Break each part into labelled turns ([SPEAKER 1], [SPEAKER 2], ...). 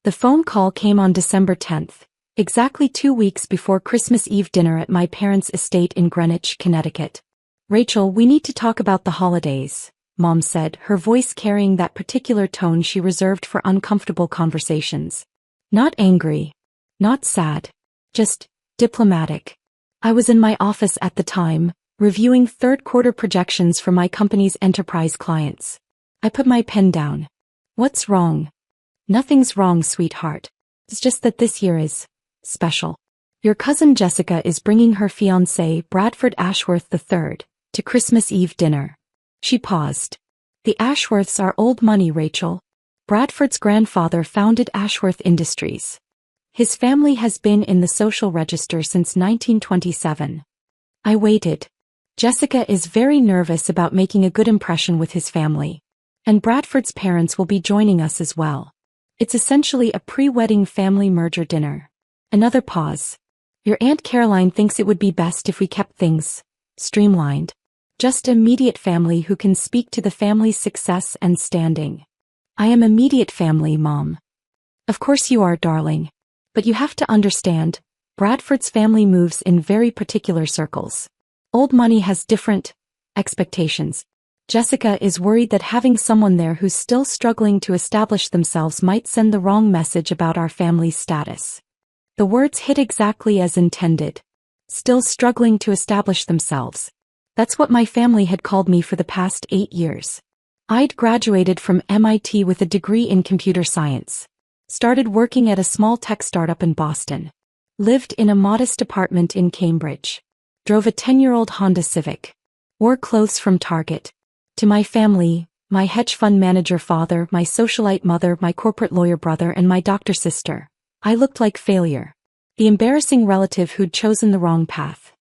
[SPEAKER 1] The phone call came on December 10th, exactly 2 weeks before Christmas Eve dinner at my parents' estate in Greenwich, Connecticut. "Rachel, we need to talk about the holidays," Mom said, her voice carrying that particular tone she reserved for uncomfortable conversations. Not angry. Not sad. Just diplomatic. I was in my office at the time, reviewing third-quarter projections for my company's enterprise clients. I put my pen down. "What's wrong?" "Nothing's wrong, sweetheart. It's just that this year is special. Your cousin Jessica is bringing her fiancé, Bradford Ashworth III, to Christmas Eve dinner." She paused. "The Ashworths are old money, Rachel. Bradford's grandfather founded Ashworth Industries. His family has been in the social register since 1927. I waited. Jessica is very nervous about making a good impression with his family. And Bradford's parents will be joining us as well. It's essentially a pre-wedding family merger dinner." Another pause. "Your Aunt Caroline thinks it would be best if we kept things streamlined. Just immediate family who can speak to the family's success and standing." "I am immediate family, Mom." "Of course you are, darling. But you have to understand, Bradford's family moves in very particular circles. Old money has different expectations. Jessica is worried that having someone there who's still struggling to establish themselves might send the wrong message about our family's status." The words hit exactly as intended. Still struggling to establish themselves. That's what my family had called me for the past 8 years. I'd graduated from MIT with a degree in computer science. Started working at a small tech startup in Boston. Lived in a modest apartment in Cambridge. Drove a 10-year-old Honda Civic. Wore clothes from Target. To my family, my hedge fund manager father, my socialite mother, my corporate lawyer brother, and my doctor sister, I looked like failure. The embarrassing relative who'd chosen the wrong path.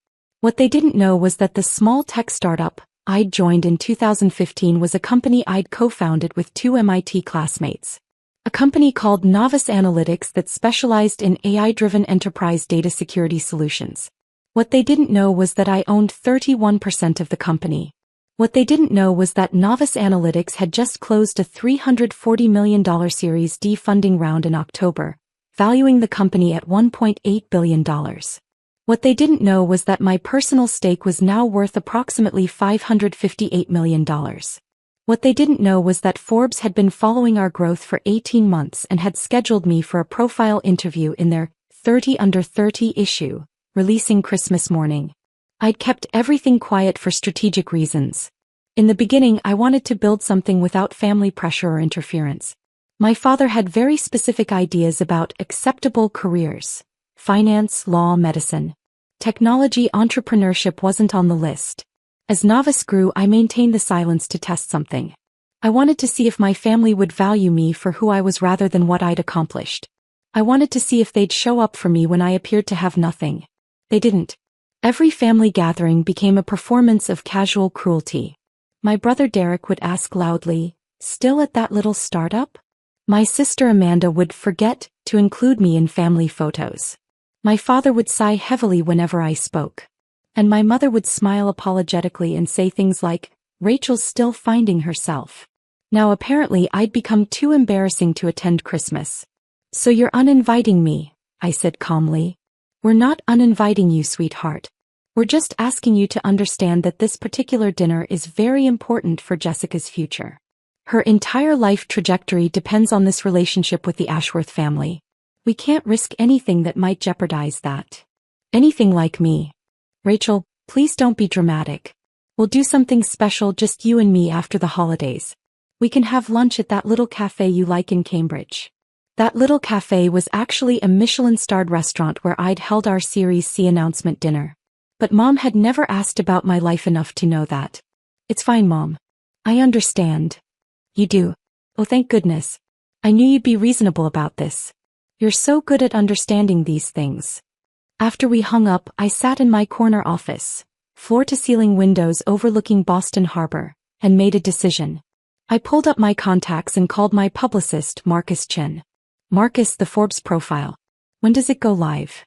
[SPEAKER 1] What they didn't know was that the small tech startup I'd joined in 2015 was a company I'd co-founded with 2 MIT classmates. A company called Novice Analytics that specialized in AI-driven enterprise data security solutions. What they didn't know was that I owned 31% of the company. What they didn't know was that Novice Analytics had just closed a $340 million Series D funding round in October, valuing the company at $1.8 billion. What they didn't know was that my personal stake was now worth approximately $558 million. What they didn't know was that Forbes had been following our growth for 18 months and had scheduled me for a profile interview in their 30 Under 30 issue, releasing Christmas morning. I'd kept everything quiet for strategic reasons. In the beginning, I wanted to build something without family pressure or interference. My father had very specific ideas about acceptable careers. Finance, law, medicine. Technology, entrepreneurship wasn't on the list. As Novice grew, I maintained the silence to test something. I wanted to see if my family would value me for who I was rather than what I'd accomplished. I wanted to see if they'd show up for me when I appeared to have nothing. They didn't. Every family gathering became a performance of casual cruelty. My brother Derek would ask loudly, "Still at that little startup?" My sister Amanda would forget to include me in family photos. My father would sigh heavily whenever I spoke. And my mother would smile apologetically and say things like, "Rachel's still finding herself." Now apparently I'd become too embarrassing to attend Christmas. "So you're uninviting me," I said calmly. "We're not uninviting you, sweetheart. We're just asking you to understand that this particular dinner is very important for Jessica's future. Her entire life trajectory depends on this relationship with the Ashworth family. We can't risk anything that might jeopardize that. Anything like me. Rachel, please don't be dramatic. We'll do something special, just you and me, after the holidays. We can have lunch at that little cafe you like in Cambridge." That little cafe was actually a Michelin-starred restaurant where I'd held our Series C announcement dinner. But Mom had never asked about my life enough to know that. "It's fine, Mom. I understand." "You do? Oh, thank goodness. I knew you'd be reasonable about this. You're so good at understanding these things." After we hung up, I sat in my corner office, floor-to-ceiling windows overlooking Boston Harbor, and made a decision. I pulled up my contacts and called my publicist, Marcus Chin. "Marcus, the Forbes profile. When does it go live?"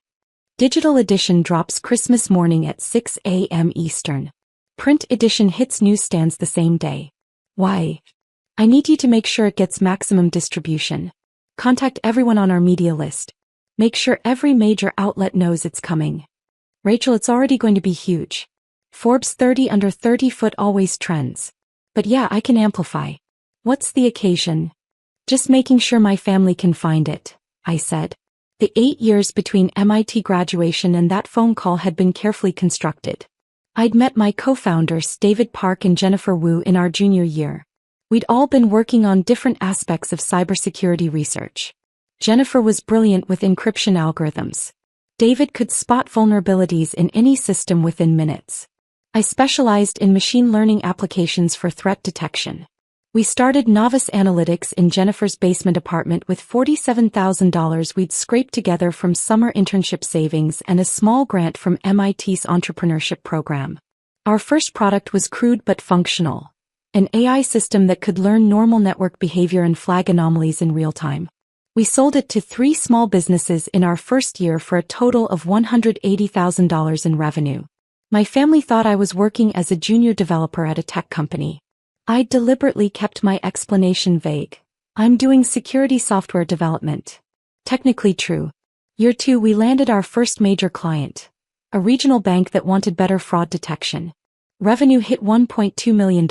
[SPEAKER 1] "Digital edition drops Christmas morning at 6 a.m. Eastern. Print edition hits newsstands the same day." "Why?" "I need you to make sure it gets maximum distribution." Contact everyone on our media list. Make sure every major outlet knows it's coming. Rachel, it's already going to be huge. Forbes 30 under 30-foot always trends. But yeah, I can amplify. What's the occasion? Just making sure my family can find it, I said. The 8 years between MIT graduation and that phone call had been carefully constructed. I'd met my co-founders David Park and Jennifer Wu in our junior year. We'd all been working on different aspects of cybersecurity research. Jennifer was brilliant with encryption algorithms. David could spot vulnerabilities in any system within minutes. I specialized in machine learning applications for threat detection. We started Novice Analytics in Jennifer's basement apartment with $47,000 we'd scraped together from summer internship savings and a small grant from MIT's entrepreneurship program. Our first product was crude but functional. An AI system that could learn normal network behavior and flag anomalies in real time. We sold it to 3 small businesses in our first year for a total of $180,000 in revenue. My family thought I was working as a junior developer at a tech company. I deliberately kept my explanation vague. I'm doing security software development. Technically true. Year 2 we landed our first major client. A regional bank that wanted better fraud detection. Revenue hit $1.2 million.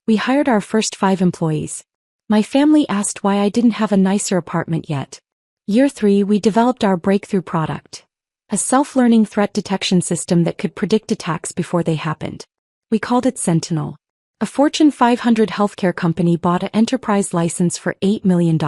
[SPEAKER 1] We hired our first 5 employees. My family asked why I didn't have a nicer apartment yet. Year 3 we developed our breakthrough product. A self-learning threat detection system that could predict attacks before they happened. We called it Sentinel. A Fortune 500 healthcare company bought an enterprise license for $8 million.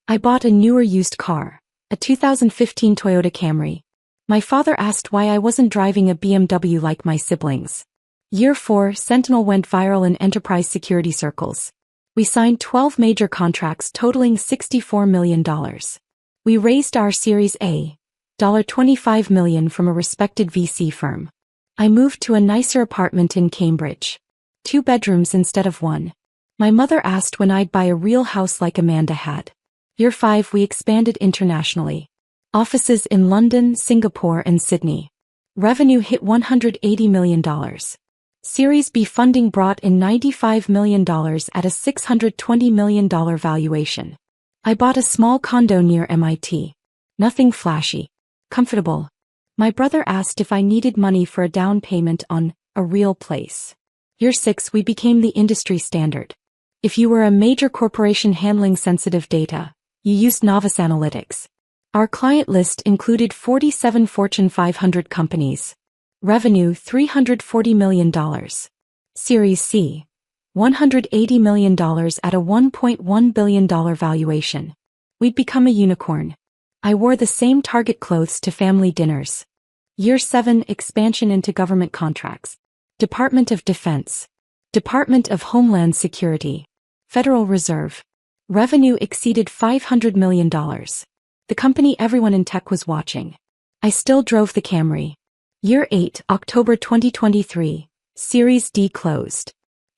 [SPEAKER 1] I bought a newer used car, a 2015 Toyota Camry. My father asked why I wasn't driving a BMW like my siblings. Year 4, Sentinel went viral in enterprise security circles. We signed 12 major contracts totaling $64 million. We raised our Series A, $25 million from a respected VC firm. I moved to a nicer apartment in Cambridge. 2 bedrooms instead of 1. My mother asked when I'd buy a real house like Amanda had. Year 5 we expanded internationally. Offices in London, Singapore and Sydney. Revenue hit $180 million. Series B funding brought in $95 million at a $620 million valuation. I bought a small condo near MIT. Nothing flashy. Comfortable. My brother asked if I needed money for a down payment on a real place. Year 6 we became the industry standard. If you were a major corporation handling sensitive data, you used Novice Analytics. Our client list included 47 Fortune 500 companies. Revenue $340 million. Series C, $180 million at a $1.1 billion valuation. We'd become a unicorn. I wore the same Target clothes to family dinners. Year 7 expansion into government contracts. Department of Defense. Department of Homeland Security. Federal Reserve. Revenue exceeded $500 million. The company everyone in tech was watching. I still drove the Camry. Year 8, October 2023. Series D closed.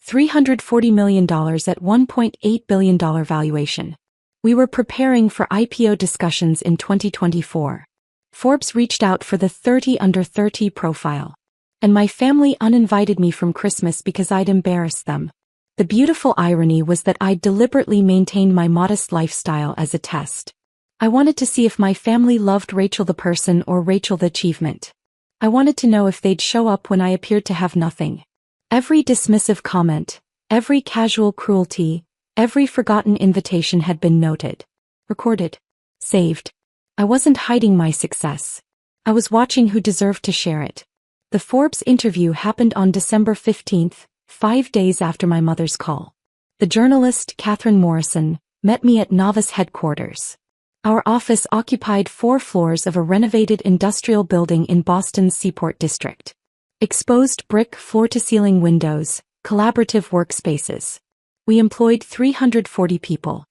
[SPEAKER 1] $340 million at $1.8 billion valuation. We were preparing for IPO discussions in 2024. Forbes reached out for the 30 under 30 profile. And my family uninvited me from Christmas because I'd embarrassed them. The beautiful irony was that I'd deliberately maintained my modest lifestyle as a test. I wanted to see if my family loved Rachel the person or Rachel the achievement. I wanted to know if they'd show up when I appeared to have nothing. Every dismissive comment, every casual cruelty, every forgotten invitation had been noted, recorded, saved. I wasn't hiding my success. I was watching who deserved to share it. The Forbes interview happened on December 15th, 5 days after my mother's call. The journalist, Catherine Morrison, met me at Novice headquarters. Our office occupied 4 floors of a renovated industrial building in Boston's Seaport District. Exposed brick floor-to-ceiling windows, collaborative workspaces. We employed 340 people.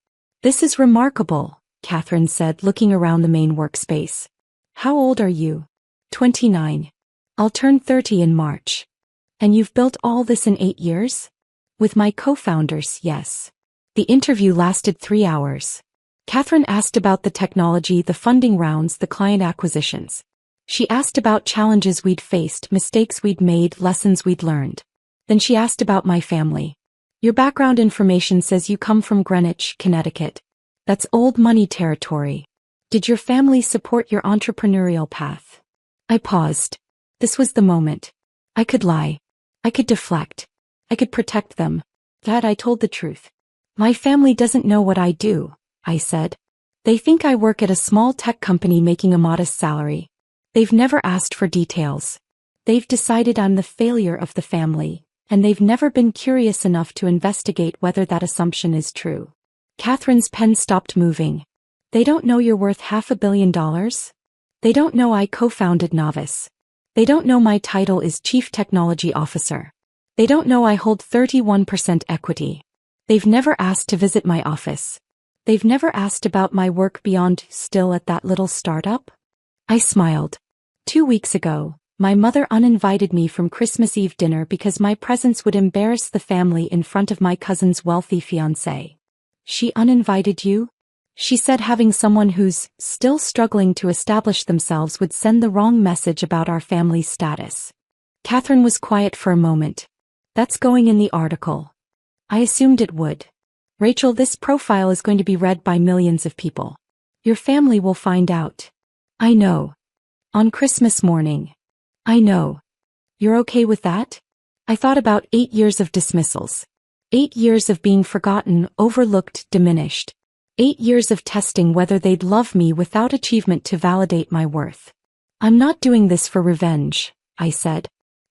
[SPEAKER 1] This is remarkable, Catherine said, looking around the main workspace. How old are you? 29. I'll turn 30 in March. And you've built all this in 8 years? With my co-founders, yes. The interview lasted 3 hours. Catherine asked about the technology, the funding rounds, the client acquisitions. She asked about challenges we'd faced, mistakes we'd made, lessons we'd learned. Then she asked about my family. Your background information says you come from Greenwich, Connecticut. That's old money territory. Did your family support your entrepreneurial path? I paused. This was the moment. I could lie. I could deflect. I could protect them. Dad, I told the truth. My family doesn't know what I do, I said. They think I work at a small tech company making a modest salary. They've never asked for details. They've decided I'm the failure of the family, and they've never been curious enough to investigate whether that assumption is true. Catherine's pen stopped moving. They don't know you're worth $500 million? They don't know I co-founded Novice. They don't know my title is Chief Technology Officer. They don't know I hold 31% equity. They've never asked to visit my office. They've never asked about my work beyond still at that little startup? I smiled. 2 weeks ago, my mother uninvited me from Christmas Eve dinner because my presence would embarrass the family in front of my cousin's wealthy fiancé. She uninvited you? She said having someone who's still struggling to establish themselves would send the wrong message about our family's status. Catherine was quiet for a moment. That's going in the article. I assumed it would. Rachel, this profile is going to be read by millions of people. Your family will find out. I know. On Christmas morning. I know. You're okay with that? I thought about 8 years of dismissals. 8 years of being forgotten, overlooked, diminished. 8 years of testing whether they'd love me without achievement to validate my worth. I'm not doing this for revenge, I said.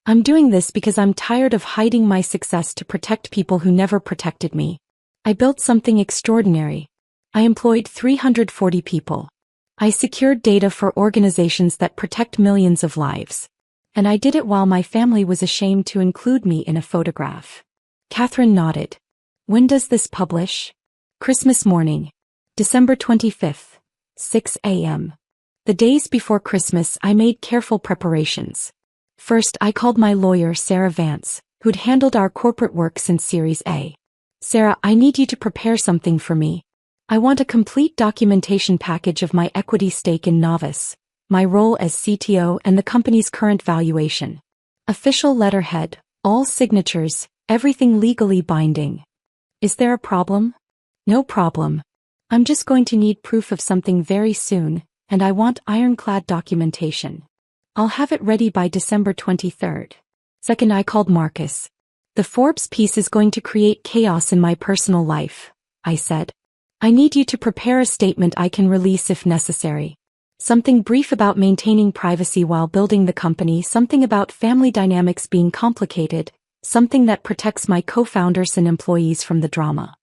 [SPEAKER 1] I'm doing this because I'm tired of hiding my success to protect people who never protected me. I built something extraordinary. I employed 340 people. I secured data for organizations that protect millions of lives. And I did it while my family was ashamed to include me in a photograph. Catherine nodded. When does this publish? Christmas morning. December 25th, 6 a.m. The days before Christmas I made careful preparations. First I called my lawyer Sarah Vance, who'd handled our corporate work since Series A. Sarah, I need you to prepare something for me. I want a complete documentation package of my equity stake in Novice, my role as CTO and the company's current valuation. Official letterhead, all signatures, everything legally binding. Is there a problem? No problem. I'm just going to need proof of something very soon, and I want ironclad documentation. I'll have it ready by December 23rd. Second, I called Marcus. The Forbes piece is going to create chaos in my personal life, I said. I need you to prepare a statement I can release if necessary. Something brief about maintaining privacy while building the company, something about family dynamics being complicated, something that protects my co-founders and employees from the drama.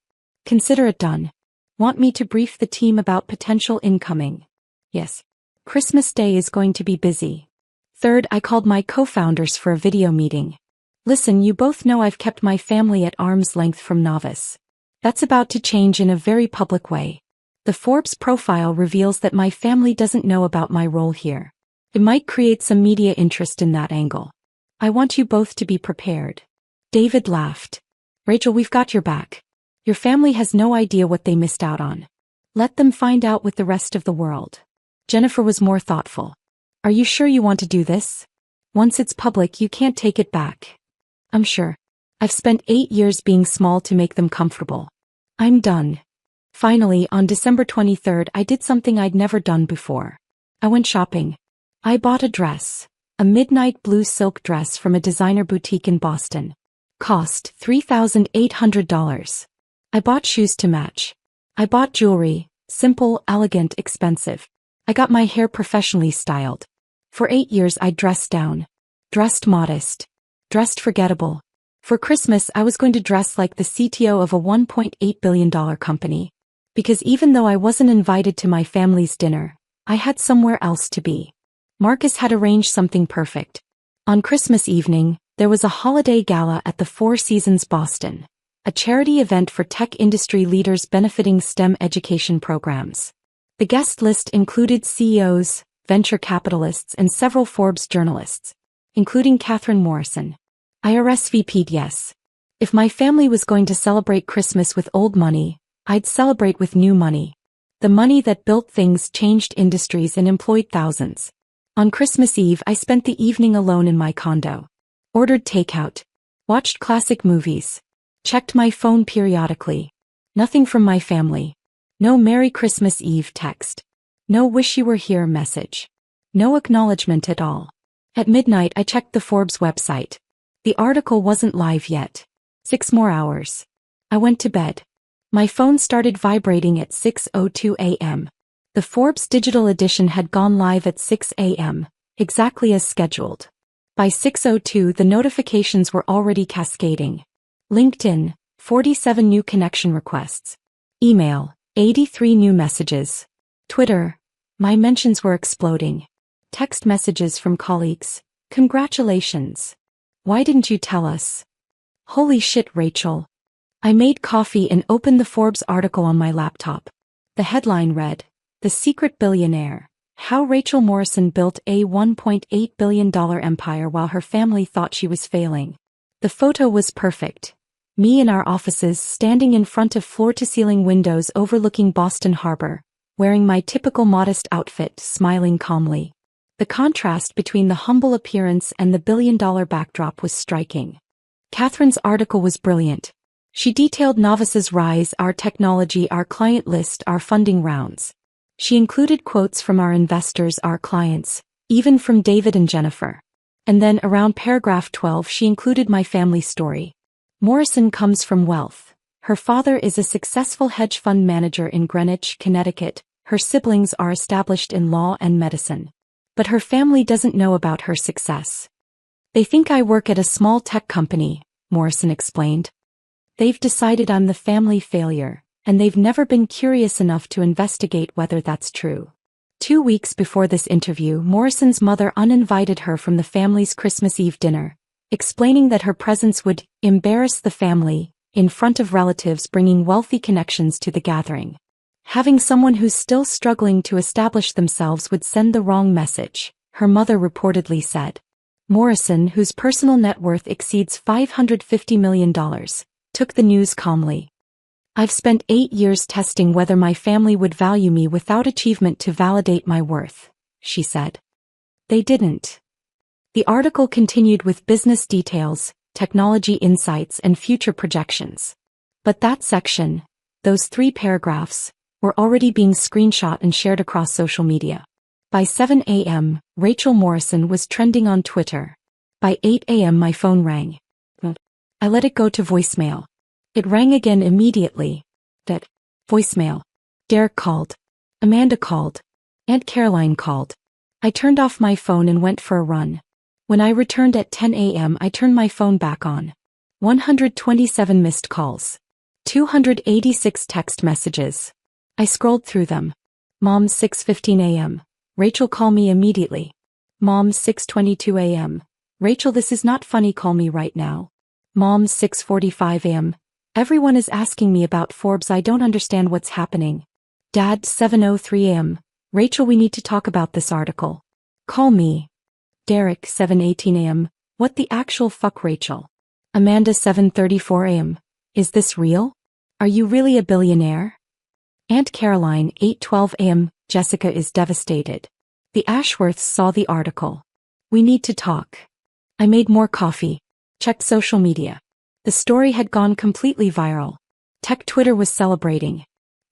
[SPEAKER 1] Consider it done. Want me to brief the team about potential incoming? Yes. Christmas Day is going to be busy. Third, I called my co-founders for a video meeting. Listen, you both know I've kept my family at arm's length from Novice. That's about to change in a very public way. The Forbes profile reveals that my family doesn't know about my role here. It might create some media interest in that angle. I want you both to be prepared. David laughed. Rachel, we've got your back. Your family has no idea what they missed out on. Let them find out with the rest of the world. Jennifer was more thoughtful. Are you sure you want to do this? Once it's public, you can't take it back. I'm sure. I've spent 8 years being small to make them comfortable. I'm done. Finally, on December 23rd, I did something I'd never done before. I went shopping. I bought a dress. A midnight blue silk dress from a designer boutique in Boston. Cost $3,800. I bought shoes to match. I bought jewelry, simple, elegant, expensive. I got my hair professionally styled. For 8 years I dressed down. Dressed modest. Dressed forgettable. For Christmas I was going to dress like the CTO of a $1.8 billion company. Because even though I wasn't invited to my family's dinner, I had somewhere else to be. Marcus had arranged something perfect. On Christmas evening, there was a holiday gala at the Four Seasons Boston, a charity event for tech industry leaders benefiting STEM education programs. The guest list included CEOs, venture capitalists, and several Forbes journalists, including Catherine Morrison. I RSVP'd yes. If my family was going to celebrate Christmas with old money, I'd celebrate with new money. The money that built things, changed industries, and employed thousands. On Christmas Eve, I spent the evening alone in my condo. Ordered takeout. Watched classic movies. Checked my phone periodically. Nothing from my family. No Merry Christmas Eve text. No wish you were here message. No acknowledgement at all. At midnight I checked the Forbes website. The article wasn't live yet. 6 more hours. I went to bed. My phone started vibrating at 6:02 a.m. The Forbes digital edition had gone live at 6 a.m., exactly as scheduled. By 6:02 the notifications were already cascading. LinkedIn, 47 new connection requests. Email, 83 new messages. Twitter, my mentions were exploding. Text messages from colleagues, congratulations. Why didn't you tell us? Holy shit, Rachel. I made coffee and opened the Forbes article on my laptop. The headline read, "The Secret Billionaire, How Rachel Morrison Built a $1.8 billion Empire While Her Family Thought She Was Failing." The photo was perfect. Me in our offices standing in front of floor-to-ceiling windows overlooking Boston Harbor, wearing my typical modest outfit, smiling calmly. The contrast between the humble appearance and the billion-dollar backdrop was striking. Catherine's article was brilliant. She detailed Novice's rise, our technology, our client list, our funding rounds. She included quotes from our investors, our clients, even from David and Jennifer. And then around paragraph 12 she included my family story. Morrison comes from wealth. Her father is a successful hedge fund manager in Greenwich, Connecticut. Her siblings are established in law and medicine. But her family doesn't know about her success. They think I work at a small tech company, Morrison explained. They've decided I'm the family failure, and they've never been curious enough to investigate whether that's true. 2 weeks before this interview, Morrison's mother uninvited her from the family's Christmas Eve dinner, explaining that her presence would embarrass the family in front of relatives bringing wealthy connections to the gathering. Having someone who's still struggling to establish themselves would send the wrong message, her mother reportedly said. Morrison, whose personal net worth exceeds $550 million, took the news calmly. I've spent 8 years testing whether my family would value me without achievement to validate my worth, she said. They didn't. The article continued with business details, technology insights, and future projections. But that section, those 3 paragraphs, were already being screenshot and shared across social media. By 7 a.m., Rachel Morrison was trending on Twitter. By 8 a.m. my phone rang. I let it go to voicemail. It rang again immediately. That voicemail. Derek called. Amanda called. Aunt Caroline called. I turned off my phone and went for a run. When I returned at 10 a.m. I turned my phone back on. 127 missed calls. 286 text messages. I scrolled through them. Mom, 6:15 a.m. Rachel, call me immediately. Mom, 6:22 a.m. Rachel, this is not funny, call me right now. Mom, 6:45 a.m. Everyone is asking me about Forbes, I don't understand what's happening. Dad, 7:03 a.m. Rachel, we need to talk about this article. Call me. Derek, 7:18 a.m. What the actual fuck, Rachel? Amanda, 7:34 a.m. Is this real? Are you really a billionaire? Aunt Caroline, 8:12 a.m. Jessica is devastated. The Ashworths saw the article. We need to talk. I made more coffee. Checked social media. The story had gone completely viral. Tech Twitter was celebrating.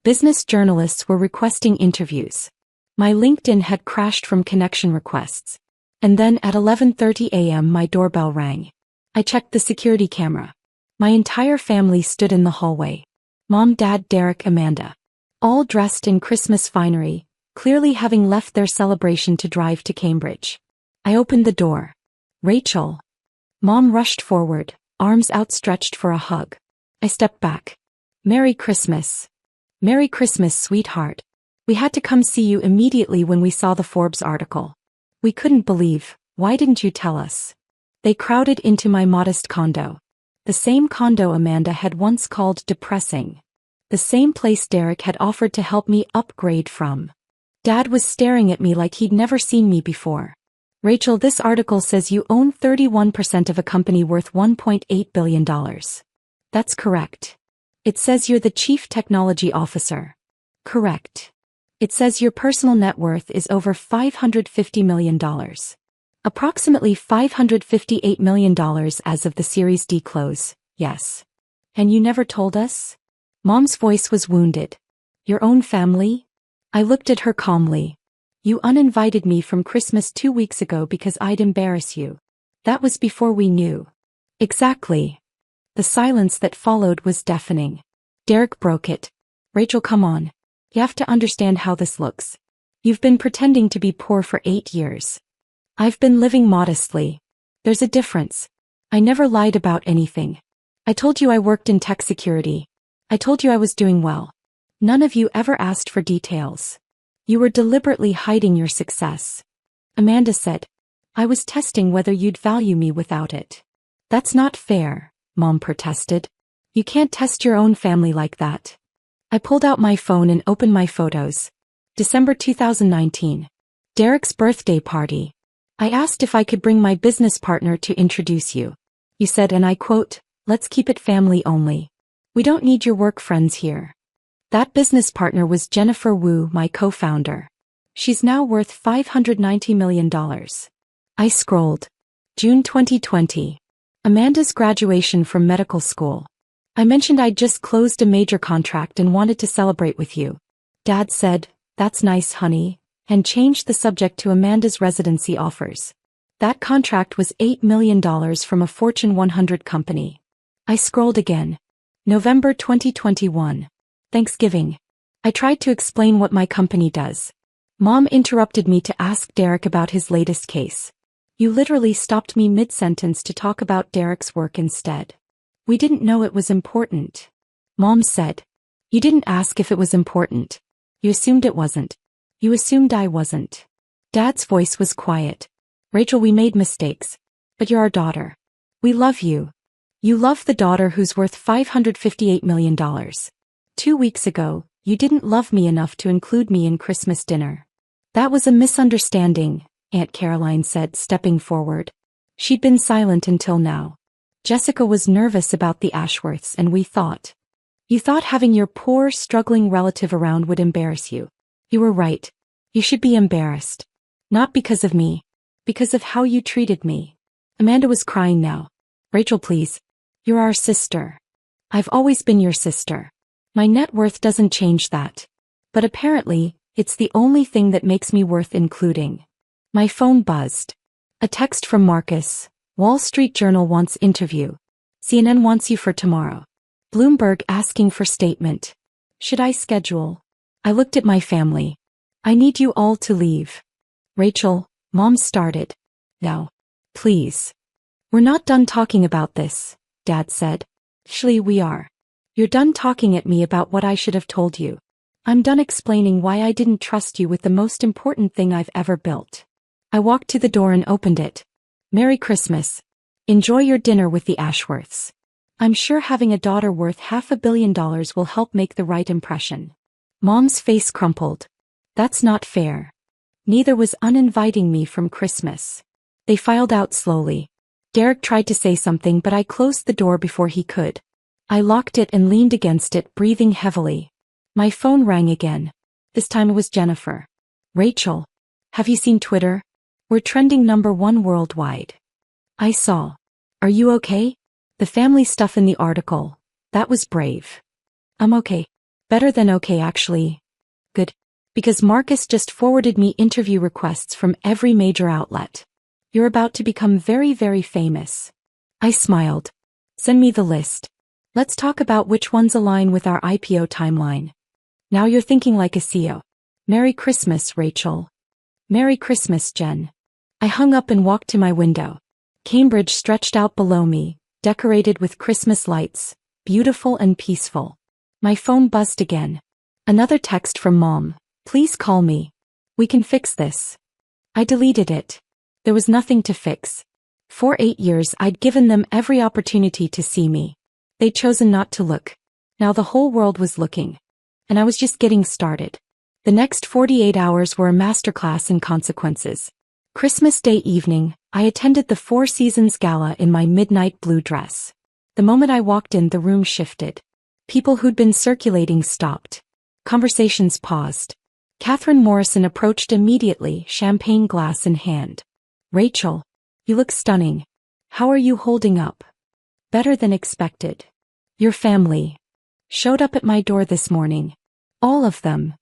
[SPEAKER 1] Business journalists were requesting interviews. My LinkedIn had crashed from connection requests. And then at 11:30 a.m. my doorbell rang. I checked the security camera. My entire family stood in the hallway. Mom, Dad, Derek, Amanda. All dressed in Christmas finery, clearly having left their celebration to drive to Cambridge. I opened the door. Rachel. Mom rushed forward, arms outstretched for a hug. I stepped back. Merry Christmas. Merry Christmas, sweetheart. We had to come see you immediately when we saw the Forbes article. We couldn't believe, why didn't you tell us? They crowded into my modest condo. The same condo Amanda had once called depressing. The same place Derek had offered to help me upgrade from. Dad was staring at me like he'd never seen me before. Rachel, this article says you own 31% of a company worth $1.8 billion. That's correct. It says you're the chief technology officer. Correct. It says your personal net worth is over $550 million. Approximately $558 million as of the Series D close, yes. And you never told us? Mom's voice was wounded. Your own family? I looked at her calmly. You uninvited me from Christmas 2 weeks ago because I'd embarrass you. That was before we knew. Exactly. The silence that followed was deafening. Derek broke it. Rachel, come on. You have to understand how this looks. You've been pretending to be poor for 8 years. I've been living modestly. There's a difference. I never lied about anything. I told you I worked in tech security. I told you I was doing well. None of you ever asked for details. You were deliberately hiding your success. Amanda said, I was testing whether you'd value me without it. That's not fair, Mom protested. You can't test your own family like that. I pulled out my phone and opened my photos. December 2019. Derek's birthday party. I asked if I could bring my business partner to introduce you. You said, and I quote, let's keep it family only. We don't need your work friends here. That business partner was Jennifer Wu, my co-founder. She's now worth $590 million. I scrolled. June 2020. Amanda's graduation from medical school. I mentioned I'd just closed a major contract and wanted to celebrate with you. Dad said, that's nice, honey, and changed the subject to Amanda's residency offers. That contract was $8 million from a Fortune 100 company. I scrolled again. November 2021. Thanksgiving. I tried to explain what my company does. Mom interrupted me to ask Derek about his latest case. You literally stopped me mid-sentence to talk about Derek's work instead. We didn't know it was important. Mom said. You didn't ask if it was important. You assumed it wasn't. You assumed I wasn't. Dad's voice was quiet. Rachel, we made mistakes. But you're our daughter. We love you. You love the daughter who's worth $558 million. 2 weeks ago, you didn't love me enough to include me in Christmas dinner. That was a misunderstanding, Aunt Caroline said, stepping forward. She'd been silent until now. Jessica was nervous about the Ashworths, and we thought. You thought having your poor, struggling relative around would embarrass you. You were right. You should be embarrassed. Not because of me. Because of how you treated me. Amanda was crying now. Rachel, please. You're our sister. I've always been your sister. My net worth doesn't change that. But apparently, it's the only thing that makes me worth including. My phone buzzed. A text from Marcus. Wall Street Journal wants interview. CNN wants you for tomorrow. Bloomberg asking for statement. Should I schedule? I looked at my family. I need you all to leave. Rachel, Mom started. No. Please. We're not done talking about this, Dad said. Actually, we are. You're done talking at me about what I should have told you. I'm done explaining why I didn't trust you with the most important thing I've ever built. I walked to the door and opened it. Merry Christmas. Enjoy your dinner with the Ashworths. I'm sure having a daughter worth $500 million will help make the right impression. Mom's face crumpled. That's not fair. Neither was uninviting me from Christmas. They filed out slowly. Derek tried to say something, but I closed the door before he could. I locked it and leaned against it, breathing heavily. My phone rang again. This time it was Jennifer. Rachel. Have you seen Twitter? We're trending #1 worldwide. I saw. Are you okay? The family stuff in the article. That was brave. I'm okay. Better than okay, actually. Good. Because Marcus just forwarded me interview requests from every major outlet. You're about to become very, very famous. I smiled. Send me the list. Let's talk about which ones align with our IPO timeline. Now you're thinking like a CEO. Merry Christmas, Rachel. Merry Christmas, Jen. I hung up and walked to my window. Cambridge stretched out below me, decorated with Christmas lights, beautiful and peaceful. My phone buzzed again. Another text from Mom. Please call me. We can fix this. I deleted it. There was nothing to fix. For 8 years I'd given them every opportunity to see me. They'd chosen not to look. Now the whole world was looking. And I was just getting started. The next 48 hours were a masterclass in consequences. Christmas Day evening, I attended the Four Seasons Gala in my midnight blue dress. The moment I walked in, the room shifted. People who'd been circulating stopped. Conversations paused. Catherine Morrison approached immediately, champagne glass in hand. Rachel, you look stunning. How are you holding up? Better than expected. Your family showed up at my door this morning. All of them.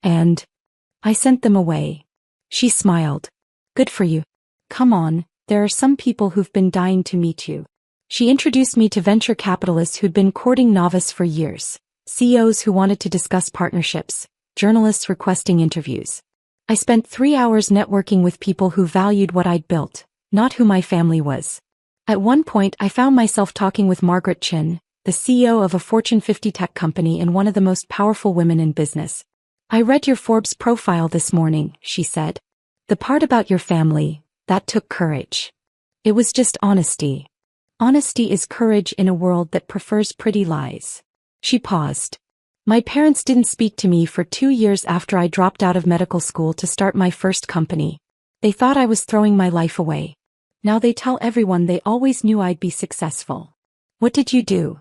[SPEAKER 1] And I sent them away. She smiled. Good for you. Come on, there are some people who've been dying to meet you. She introduced me to venture capitalists who'd been courting novice for years, CEOs who wanted to discuss partnerships, journalists requesting interviews. I spent 3 hours networking with people who valued what I'd built, not who my family was. At one point I found myself talking with Margaret Chin, the CEO of a Fortune 50 tech company and one of the most powerful women in business. I read your Forbes profile this morning, she said. The part about your family, that took courage. It was just honesty. Honesty is courage in a world that prefers pretty lies. She paused. My parents didn't speak to me for 2 years after I dropped out of medical school to start my first company. They thought I was throwing my life away. Now they tell everyone they always knew I'd be successful. What did you do?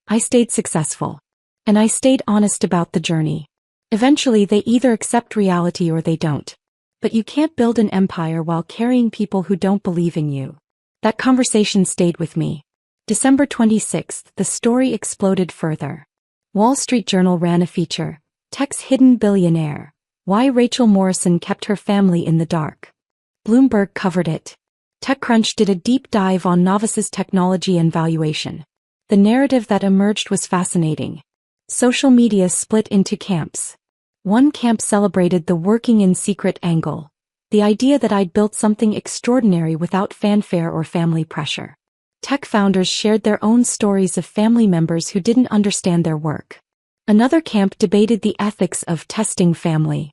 [SPEAKER 1] I stayed successful. And I stayed honest about the journey. Eventually they either accept reality or they don't. But you can't build an empire while carrying people who don't believe in you. That conversation stayed with me. December 26th, the story exploded further. Wall Street Journal ran a feature, Tech's Hidden Billionaire, Why Rachel Morrison Kept Her Family in the Dark. Bloomberg covered it. TechCrunch did a deep dive on Novice's technology and valuation. The narrative that emerged was fascinating. Social media split into camps. One camp celebrated the working in secret angle, the idea that I'd built something extraordinary without fanfare or family pressure. Tech founders shared their own stories of family members who didn't understand their work. Another camp debated the ethics of testing family.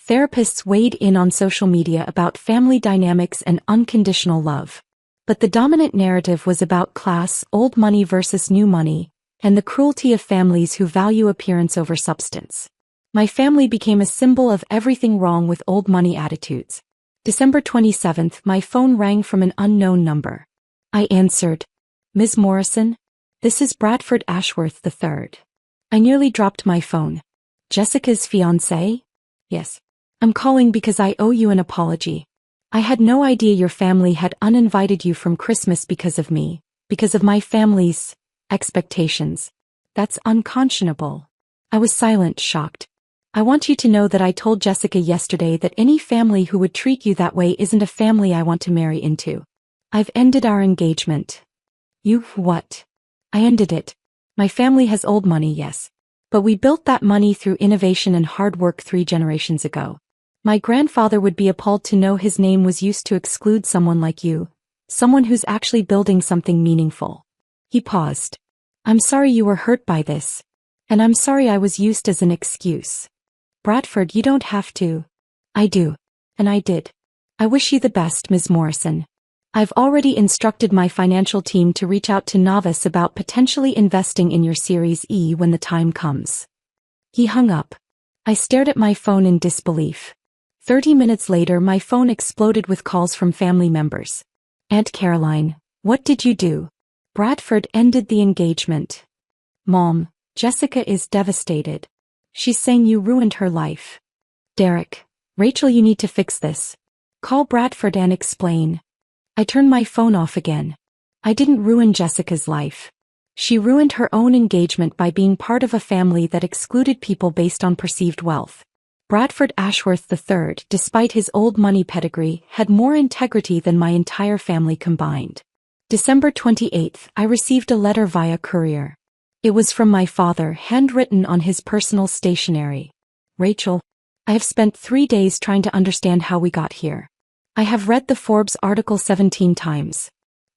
[SPEAKER 1] Therapists weighed in on social media about family dynamics and unconditional love. But the dominant narrative was about class, old money versus new money, and the cruelty of families who value appearance over substance. My family became a symbol of everything wrong with old money attitudes. December 27th, my phone rang from an unknown number. I answered. Ms. Morrison? This is Bradford Ashworth III. I nearly dropped my phone. Jessica's fiancé? Yes. I'm calling because I owe you an apology. I had no idea your family had uninvited you from Christmas because of me, because of my family's expectations. That's unconscionable. I was silent, shocked. I want you to know that I told Jessica yesterday that any family who would treat you that way isn't a family I want to marry into. I've ended our engagement. You what? I ended it. My family has old money, yes. But we built that money through innovation and hard work 3 generations ago. My grandfather would be appalled to know his name was used to exclude someone like you, someone who's actually building something meaningful. He paused. I'm sorry you were hurt by this. And I'm sorry I was used as an excuse. Bradford, you don't have to. I do. And I did. I wish you the best, Ms. Morrison. I've already instructed my financial team to reach out to Novice about potentially investing in your Series E when the time comes. He hung up. I stared at my phone in disbelief. 30 minutes later, my phone exploded with calls from family members. Aunt Caroline, what did you do? Bradford ended the engagement. Mom, Jessica is devastated. She's saying you ruined her life. Derek, Rachel, you need to fix this. Call Bradford and explain. I turned my phone off again. I didn't ruin Jessica's life. She ruined her own engagement by being part of a family that excluded people based on perceived wealth. Bradford Ashworth III, despite his old money pedigree, had more integrity than my entire family combined. December 28th, I received a letter via courier. It was from my father, handwritten on his personal stationery. Rachel, I have spent 3 days trying to understand how we got here. I have read the Forbes article 17 times.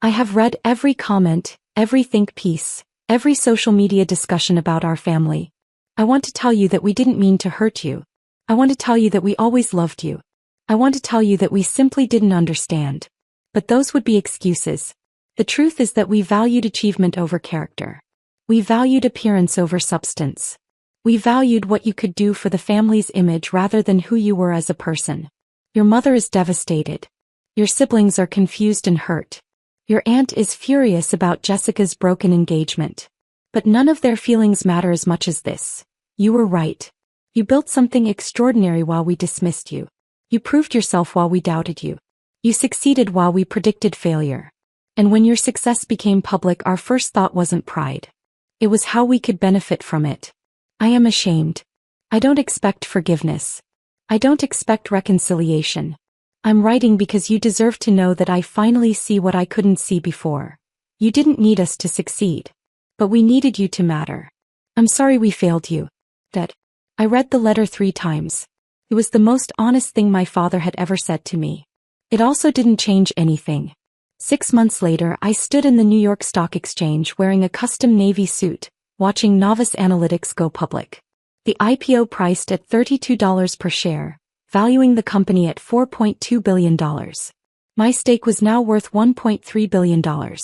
[SPEAKER 1] I have read every comment, every think piece, every social media discussion about our family. I want to tell you that we didn't mean to hurt you. I want to tell you that we always loved you. I want to tell you that we simply didn't understand. But those would be excuses. The truth is that we valued achievement over character. We valued appearance over substance. We valued what you could do for the family's image rather than who you were as a person. Your mother is devastated. Your siblings are confused and hurt. Your aunt is furious about Jessica's broken engagement. But none of their feelings matter as much as this. You were right. You built something extraordinary while we dismissed you. You proved yourself while we doubted you. You succeeded while we predicted failure. And when your success became public, our first thought wasn't pride. It was how we could benefit from it. I am ashamed. I don't expect forgiveness. I don't expect reconciliation. I'm writing because you deserve to know that I finally see what I couldn't see before. You didn't need us to succeed. But we needed you to matter. I'm sorry we failed you. That. I read the letter 3 times. It was the most honest thing my father had ever said to me. It also didn't change anything. 6 months later, I stood in the New York Stock Exchange wearing a custom navy suit, watching Novice Analytics go public. The IPO priced at $32 per share, valuing the company at $4.2 billion. My stake was now worth $1.3 billion.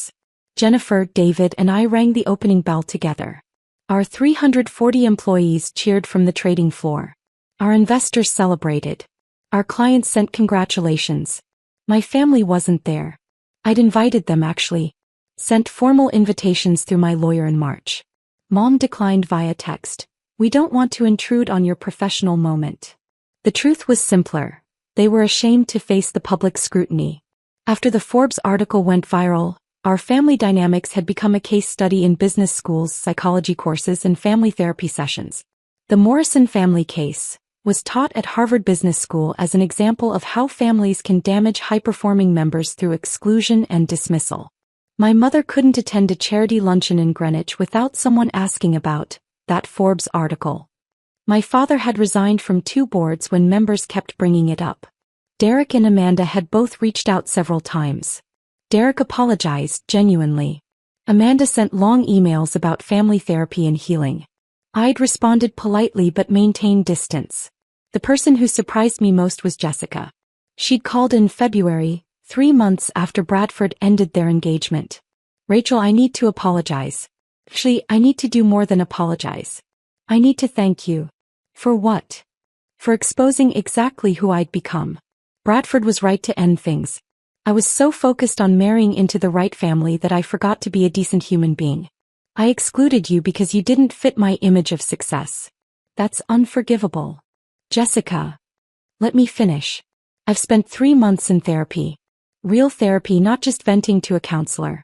[SPEAKER 1] Jennifer, David, and I rang the opening bell together. Our 340 employees cheered from the trading floor. Our investors celebrated. Our clients sent congratulations. My family wasn't there. I'd invited them actually. Sent formal invitations through my lawyer in March. Mom declined via text. We don't want to intrude on your professional moment. The truth was simpler. They were ashamed to face the public scrutiny. After the Forbes article went viral, our family dynamics had become a case study in business schools, psychology courses, and family therapy sessions. The Morrison family case was taught at Harvard Business School as an example of how families can damage high-performing members through exclusion and dismissal. My mother couldn't attend a charity luncheon in Greenwich without someone asking about that Forbes article. My father had resigned from 2 boards when members kept bringing it up. Derek and Amanda had both reached out several times. Derek apologized genuinely. Amanda sent long emails about family therapy and healing. I'd responded politely but maintained distance. The person who surprised me most was Jessica. She'd called in February, 3 months after Bradford ended their engagement. Rachel, I need to apologize. Actually, I need to do more than apologize. I need to thank you. For what? For exposing exactly who I'd become. Bradford was right to end things. I was so focused on marrying into the right family that I forgot to be a decent human being. I excluded you because you didn't fit my image of success. That's unforgivable. Jessica. Let me finish. I've spent 3 months in therapy. Real therapy, not just venting to a counselor.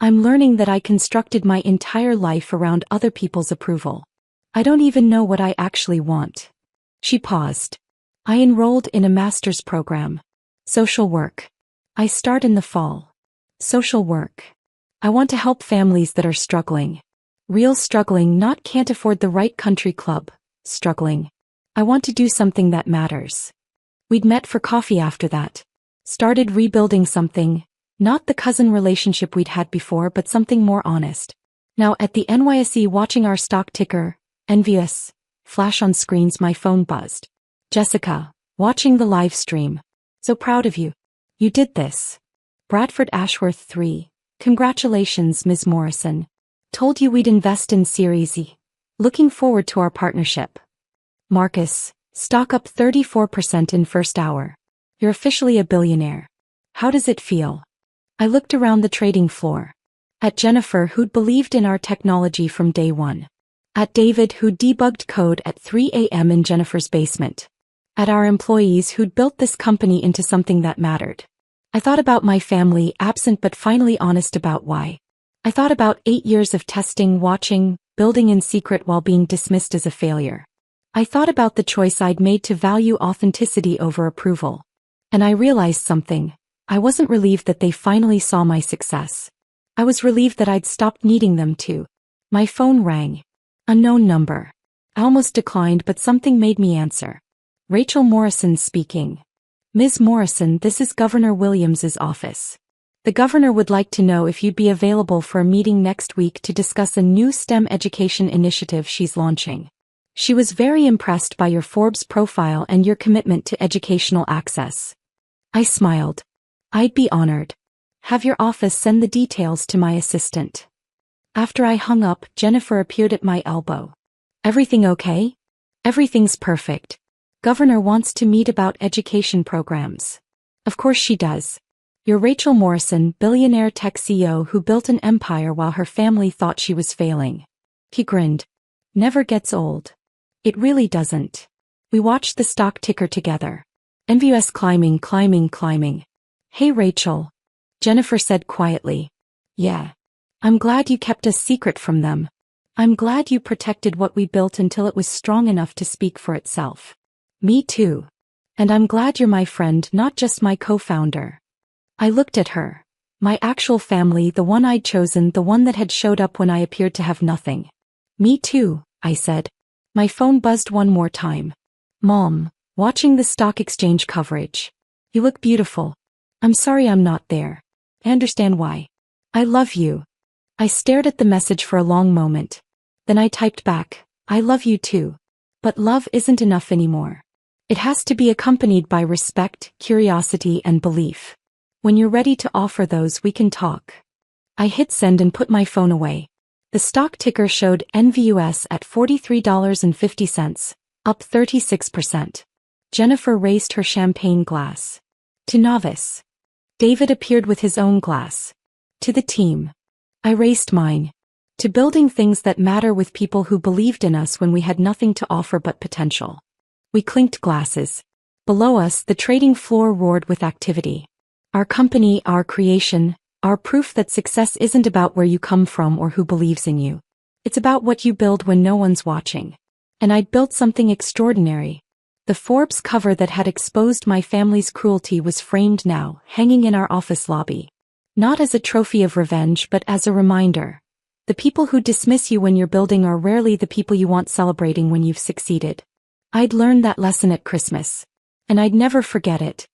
[SPEAKER 1] I'm learning that I constructed my entire life around other people's approval. I don't even know what I actually want. She paused. I enrolled in a master's program. Social work. I start in the fall. Social work. I want to help families that are struggling. Real struggling, not can't afford the right country club. Struggling. I want to do something that matters. We'd met for coffee after that. Started rebuilding something, not the cousin relationship we'd had before, but something more honest. Now at the NYSE watching our stock ticker, envious, flash on screens, my phone buzzed. Jessica, watching the live stream. So proud of you. You did this. Bradford Ashworth 3. Congratulations, Ms. Morrison. Told you we'd invest in Series E. Looking forward to our partnership. Marcus, stock up 34% in first hour. You're officially a billionaire. How does it feel? I looked around the trading floor. At Jennifer, who'd believed in our technology from day one. At David, who'd debugged code at 3 a.m. in Jennifer's basement. At our employees who'd built this company into something that mattered. I thought about my family, absent but finally honest about why. I thought about 8 years of testing, watching, building in secret while being dismissed as a failure. I thought about the choice I'd made to value authenticity over approval. And I realized something. I wasn't relieved that they finally saw my success. I was relieved that I'd stopped needing them to. My phone rang. Unknown number. I almost declined, but something made me answer. Rachel Morrison speaking. Ms. Morrison, this is Governor Williams's office. The governor would like to know if you'd be available for a meeting next week to discuss a new STEM education initiative she's launching. She was very impressed by your Forbes profile and your commitment to educational access. I smiled. I'd be honored. Have your office send the details to my assistant. After I hung up, Jennifer appeared at my elbow. Everything okay? Everything's perfect. Governor wants to meet about education programs. Of course she does. You're Rachel Morrison, billionaire tech CEO who built an empire while her family thought she was failing. He grinned. Never gets old. It really doesn't. We watched the stock ticker together. NVS climbing, climbing, climbing. Hey Rachel. Jennifer said quietly. Yeah. I'm glad you kept a secret from them. I'm glad you protected what we built until it was strong enough to speak for itself. Me too. And I'm glad you're my friend, not just my co-founder. I looked at her. My actual family, the one I'd chosen, the one that had showed up when I appeared to have nothing. Me too, I said. My phone buzzed one more time. Mom, watching the stock exchange coverage. You look beautiful. I'm sorry I'm not there. I understand why. I love you. I stared at the message for a long moment. Then I typed back, I love you too. But love isn't enough anymore. It has to be accompanied by respect, curiosity, and belief. When you're ready to offer those, we can talk. I hit send and put my phone away. The stock ticker showed NVUS at $43.50, up 36%. Jennifer raised her champagne glass. To novice. David appeared with his own glass. To the team. I raised mine. To building things that matter with people who believed in us when we had nothing to offer but potential. We clinked glasses. Below us, the trading floor roared with activity. Our company, our creation, our proof that success isn't about where you come from or who believes in you. It's about what you build when no one's watching. And I'd built something extraordinary. The Forbes cover that had exposed my family's cruelty was framed now, hanging in our office lobby. Not as a trophy of revenge, but as a reminder. The people who dismiss you when you're building are rarely the people you want celebrating when you've succeeded. I'd learned that lesson at Christmas. And I'd never forget it.